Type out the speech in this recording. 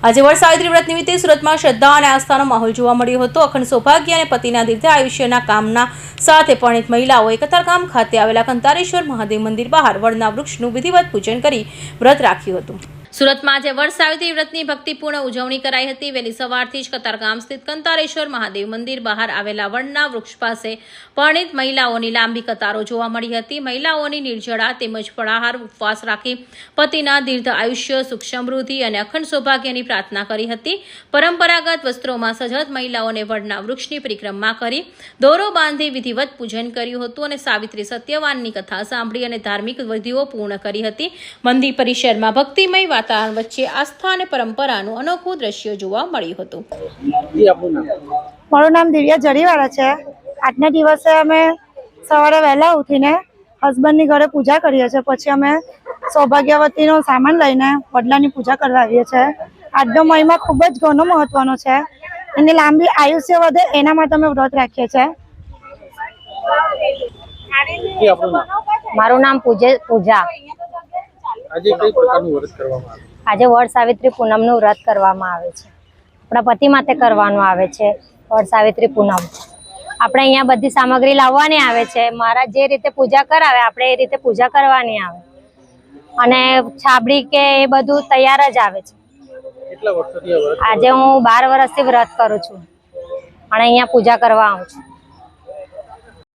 આજે વડ સાવિત્રી વ્રત નિમિત્તે સુરતમાં શ્રદ્ધા અને આસ્થાનો માહોલ જોવા મળ્યો હતો। અખંડ સૌભાગ્ય અને પતિના દીર્ઘ આયુષ્યના કામના સાથે પરિણીત મહિલાઓએ કતારગામ ખાતે આવેલા કંતારેશ્વર મહાદેવ મંદિર બહાર વડના વૃક્ષનું વિધિવત પૂજન કરી વ્રત રાખ્યું હતું। સુરતમાં આજે વડ સાવિત્રી વ્રતની ભક્તિપૂર્ણ ઉજવણી કરાઈ હતી। વહેલી સવારથી જ કતારગામ સ્થિત કંતારેશ્વર મહાદેવ મંદિર બહાર આવેલા વડના વૃક્ષ પાસે પરિણીત મહિલાઓની લાંબી કતારો જોવા મળી હતી। મહિલાઓની નિર્જળા તેમજ ફળાહાર ઉપવાસ રાખી પતિના દીર્ઘ આયુષ્ય, સુખ સમૃદ્ધિ અને અખંડ સૌભાગ્યની પ્રાર્થના કરી હતી। પરંપરાગત વસ્ત્રોમાં સજ્જ મહિલાઓને વડના વૃક્ષની પરિક્રમા કરી દોરો બાંધી વિધિવત પૂજન કર્યું હતું અને સાવિત્રી સત્યવાનની કથા સાંભળી અને ધાર્મિક વિધિઓ પૂર્ણ કરી હતી। મંદિર પરિસરમાં ભક્તિમય વાતાવરણ વચ્ચે આસ્થા અને પરંપરાનું અનોખું દ્રશ્ય જોવા મળ્યું હતું। મારું નામ દિવ્યા જરીવાળા છે। આજના દિવસે અમે સવારે વહેલા ઉઠીને હસબન્ડની ઘરે પૂજા કરીએ છીએ, પછી અમે સૌભાગ્યવતીનો સામાન લઈને વડલાની પૂજા કરવા આવીએ છીએ। આજનો મહિમા ખૂબ જ ઘણો મહત્વનો છે। એની લાંબી આયુષ્ય વધે એના માટે અમે વ્રત રાખીએ છીએ। મારું નામ પૂજા। આજે કઈ પ્રકારનું વ્રત કરવામાં આવે? આજે વડ સાવિત્રી પૂનમનું વ્રત કરવામાં આવે છે। આપણા પતિ માટે કરવાનું આવે છે વડ સાવિત્રી પૂનમ। આપણે અહીંયા બધી સામગ્રી લાવવાની આવે છે। મહારાજ જે રીતે પૂજા કરાવે આપણે એ રીતે પૂજા કરવાની આવે અને છાબડી કે એ બધું તૈયાર જ આવે છે। કેટલા વર્ષોથી આ વ્રત? આજે હું 12 વર્ષથી વ્રત કરું છું અને અહીંયા પૂજા કરવા આવું છું।